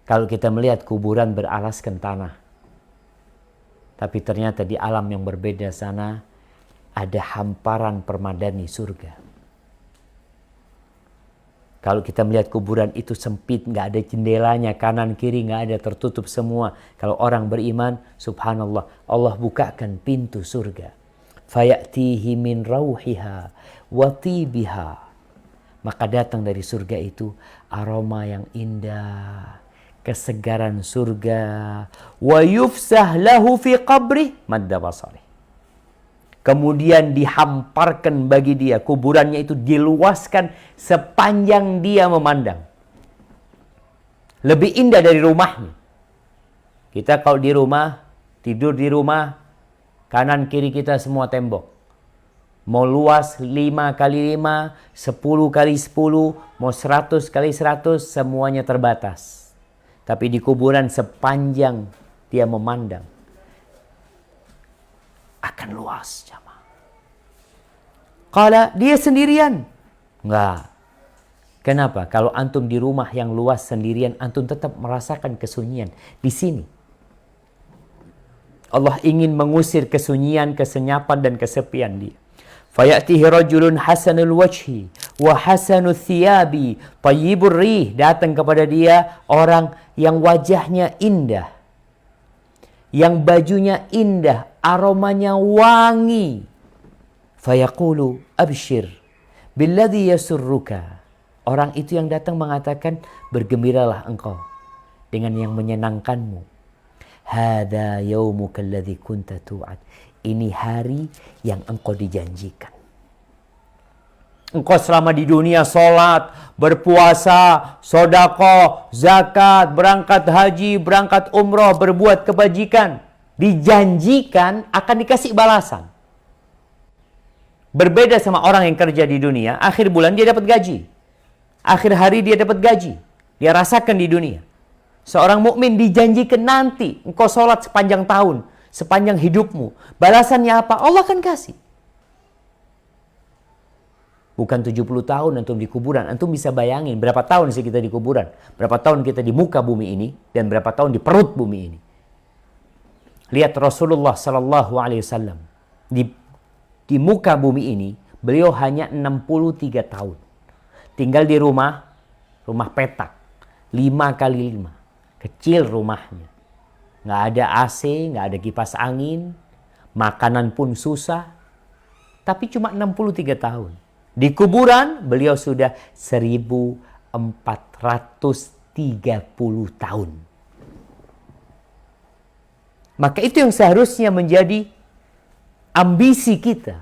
Kalau kita melihat kuburan beralaskan tanah, tapi ternyata di alam yang berbeda sana ada hamparan permadani surga. Kalau kita melihat kuburan itu sempit, nggak ada jendelanya, kanan kiri nggak ada, tertutup semua. Kalau orang beriman, subhanallah, Allah bukakan pintu surga. Fayatihi min rauhiha wa tibiha. Maka datang dari surga itu aroma yang indah, kesegaran surga. Wa yufsah lahu fi qabri madda basari. Kemudian dihamparkan bagi dia, kuburannya itu diluaskan sepanjang dia memandang. Lebih indah dari rumahnya. Kita kalau di rumah, tidur di rumah, kanan kiri kita semua tembok. Mau luas 5 kali 5, 10 kali 10, mau 100 kali 100, semuanya terbatas. Tapi di kuburan sepanjang dia memandang, akan luas, jamaah. Kalau dia sendirian, enggak. Kenapa? Kalau antum di rumah yang luas sendirian, antum tetap merasakan kesunyian. Di sini Allah ingin mengusir kesunyian, kesenyapan dan kesepian dia. Fayatihi rajulun hasanul wajhi wa hasanul thiyabi tayyibur rih. Datang kepada dia orang yang wajahnya indah, yang bajunya indah, aromanya wangi. Fayaqulu abshir billadhi yasurruka. Orang itu yang datang mengatakan, bergembiralah engkau dengan yang menyenangkanmu. Hada yaumuka alladhi kunta tu'ad. Ini hari yang engkau dijanjikan. Engkau selama di dunia sholat, berpuasa, sedekah, zakat, berangkat haji, berangkat umroh, berbuat kebajikan. Dijanjikan akan dikasih balasan. Berbeda sama orang yang kerja di dunia, akhir bulan dia dapat gaji. Akhir hari dia dapat gaji. Dia rasakan di dunia. Seorang mukmin dijanjikan nanti engkau sholat sepanjang tahun, sepanjang hidupmu. Balasannya apa? Allah akan kasih. Bukan 70 tahun antum di kuburan. Antum bisa bayangin berapa tahun sih kita di kuburan. Berapa tahun kita di muka bumi ini. Dan berapa tahun di perut bumi ini. Lihat Rasulullah SAW. Di muka bumi ini, beliau hanya 63 tahun. Tinggal di rumah petak. 5 kali 5. Kecil rumahnya. Nggak ada AC, nggak ada kipas angin. Makanan pun susah. Tapi cuma 63 tahun. Di kuburan, beliau sudah 1430 tahun. Maka itu yang seharusnya menjadi ambisi kita.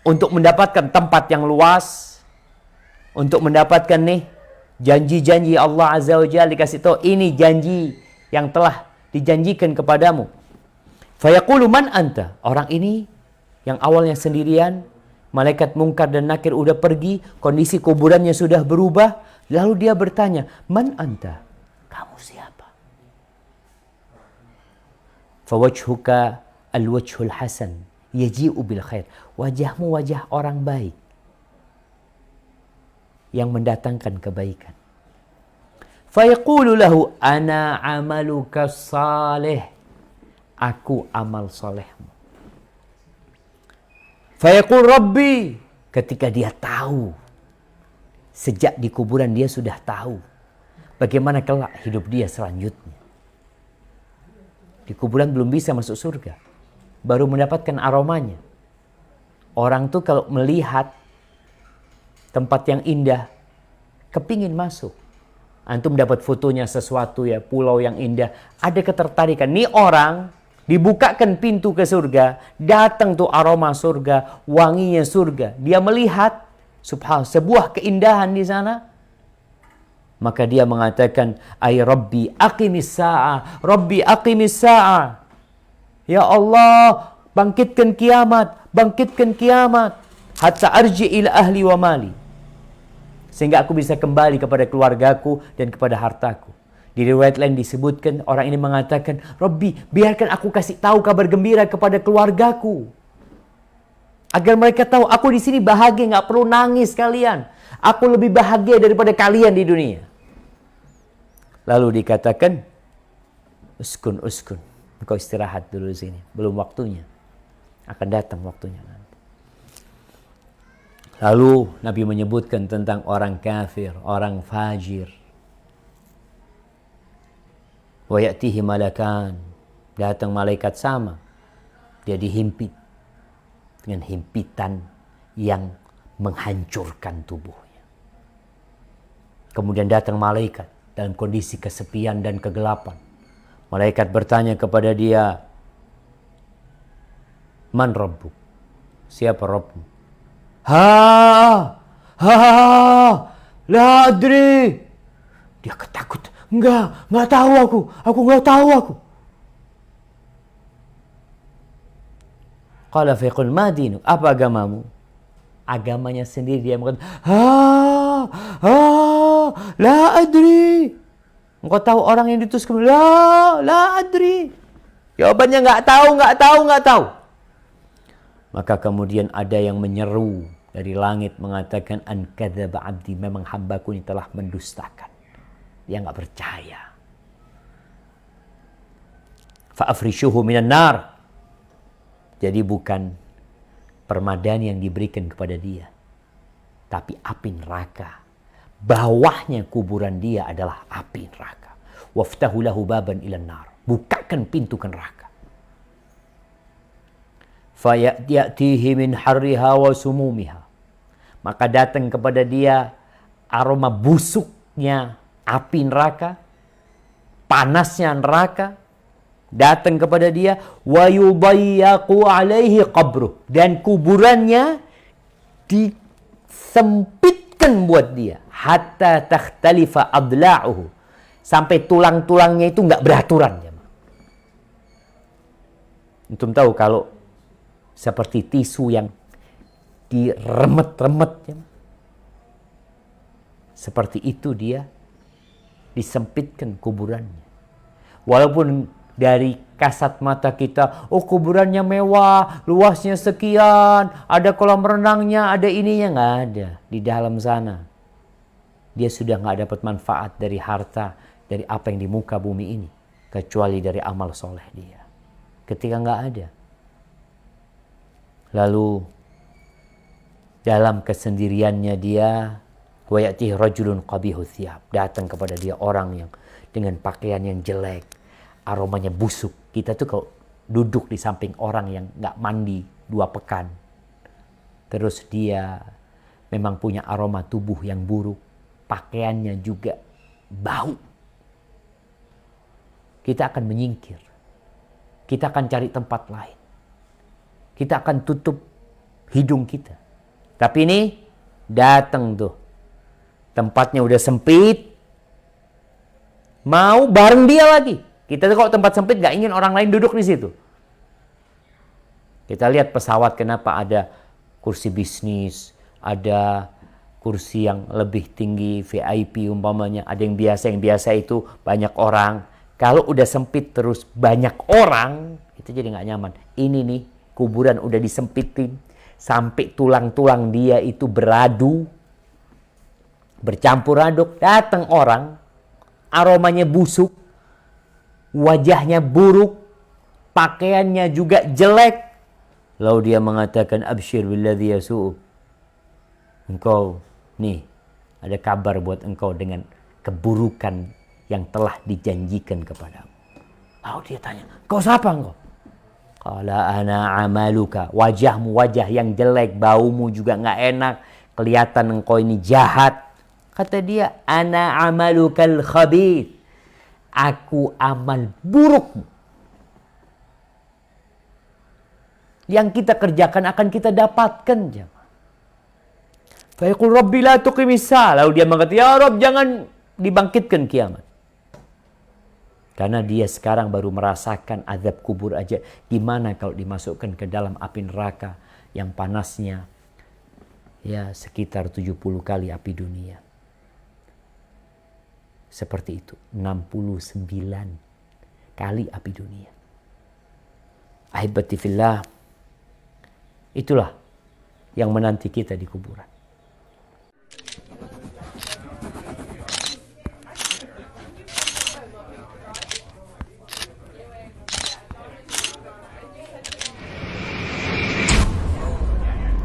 Untuk mendapatkan tempat yang luas. Untuk mendapatkan janji-janji Allah Azza wa Jalla, dikasih tahu ini janji yang telah dijanjikan kepadamu. Fayaqulu man anta? Orang ini yang awalnya sendirian, malaikat Munkar dan Nakir udah pergi, kondisi kuburannya sudah berubah, lalu dia bertanya, man anta? Kamu siapa? Fawajhuka al-wajhul hasan yaji'u bil khair. Wajahmu wajah orang baik yang mendatangkan kebaikan. Fayaqulu lahu ana amaluka salih. Aku amal solehmu. Fayaqul Rabbi. Ketika dia tahu, sejak di kuburan dia sudah tahu bagaimana kelak hidup dia selanjutnya. Di kuburan belum bisa masuk surga, baru mendapatkan aromanya. Orang tuh kalau melihat tempat yang indah, kepingin masuk. Antum dapat fotonya sesuatu ya, pulau yang indah, ada ketertarikan. Nih orang dibukakan pintu ke surga, datang tuh aroma surga, wanginya surga. Dia melihat subhanallah sebuah keindahan di sana. Maka dia mengatakan, ay Rabbi aqimis sa'ah, Rabbi aqimis sa'ah. Ya Allah, bangkitkan kiamat, bangkitkan kiamat. Hatta arji ila ahli wa mali. Sehingga aku bisa kembali kepada keluargaku dan kepada hartaku. Di riwayat lain disebutkan, orang ini mengatakan, Rabbi, biarkan aku kasih tahu kabar gembira kepada keluargaku. Agar mereka tahu, aku di sini bahagia, nggak perlu nangis kalian. Aku lebih bahagia daripada kalian di dunia. Lalu dikatakan, uskun, engkau istirahat dulu di sini, belum waktunya. Akan datang waktunya nanti. Lalu Nabi menyebutkan tentang orang kafir, orang fajir. Wa ya'tihi malakan, datang malaikat sama. Dia dihimpit dengan himpitan yang menghancurkan tubuhnya. Kemudian datang malaikat dalam kondisi kesepian dan kegelapan. Malaikat bertanya kepada dia, Man Rabbuk? Siapa Rabbmu? La adri. Dia ketakutan. Enggak tahu aku. Aku enggak tahu aku. Qala faqul ma dinuk? Apa agamamu? Agamanya sendiri dia mengatakan, la adri. Engkau tahu orang yang diutus ke la adri. Jawabannya enggak tahu. Maka kemudian ada yang menyeru dari langit mengatakan, an kadzaba abdi, memang hambaku ini telah mendustakan. Dia enggak percaya. Fa afrishuhu minan nar. Jadi bukan permadani yang diberikan kepada dia, tapi api neraka. Bawahnya kuburan dia adalah api neraka. Waftahu lahu baban ilan nar. Bukakan pintu ke neraka. Fayatihi min harriha wa sumumiha. Maka datang kepada dia aroma busuknya api neraka, panasnya neraka. Datang kepada dia, wa yudayyaqu alaihi qabruh, dan kuburannya disempitkan buat dia, hatta takhtalifa adla'uhu, sampai tulang-tulangnya itu enggak beraturan. Antum tahu kalau seperti tisu yang diremet-remet, seperti itu dia disempitkan kuburannya. Walaupun dari kasat mata kita, oh kuburannya mewah, luasnya sekian, ada kolam renangnya, ada ininya, nggak ada. Di dalam sana dia sudah nggak dapat manfaat dari harta, dari apa yang di muka bumi ini, kecuali dari amal soleh dia. Ketika nggak ada, lalu dalam kesendiriannya dia, wa ya'tihi rajulun qabihu thiyab, datang kepada dia orang yang dengan pakaian yang jelek, aromanya busuk. Kita tuh kalau duduk di samping orang yang nggak mandi 2 pekan, terus dia memang punya aroma tubuh yang buruk, pakaiannya juga bau, kita akan menyingkir, kita akan cari tempat lain, kita akan tutup hidung kita. Tapi ini datang tuh, tempatnya udah sempit, mau bareng dia lagi. Kita tuh kalau tempat sempit gak ingin orang lain duduk di situ. Kita lihat pesawat, kenapa ada kursi bisnis, ada kursi yang lebih tinggi, VIP umpamanya, ada yang biasa itu banyak orang. Kalau udah sempit terus banyak orang, itu jadi gak nyaman. Ini nih, kuburan udah disempitin, sampai tulang-tulang dia itu beradu, bercampur aduk, datang orang, aromanya busuk, wajahnya buruk, pakaiannya juga jelek. Lalu dia mengatakan, absyir billadzi yasu'u. Engkau, nih, ada kabar buat engkau dengan keburukan yang telah dijanjikan kepadamu. Lalu dia tanya, kau siapa engkau? Qala ana amaluka. Wajahmu wajah yang jelek, baumu juga nggak enak, kelihatan engkau ini jahat. Kata dia, ana amalukal khabith. Aku amal burukmu. Yang kita kerjakan akan kita dapatkan. Fa yaqul rabbi la tuqimis sa'a. Lalu dia mengatakan, ya Rabb, jangan dibangkitkan kiamat. Karena dia sekarang baru merasakan azab kubur aja. Gimana kalau dimasukkan ke dalam api neraka yang panasnya ya sekitar 70 kali api dunia. Seperti itu, 69 kali api dunia. Ahibati fillah, itulah yang menanti kita di kuburan.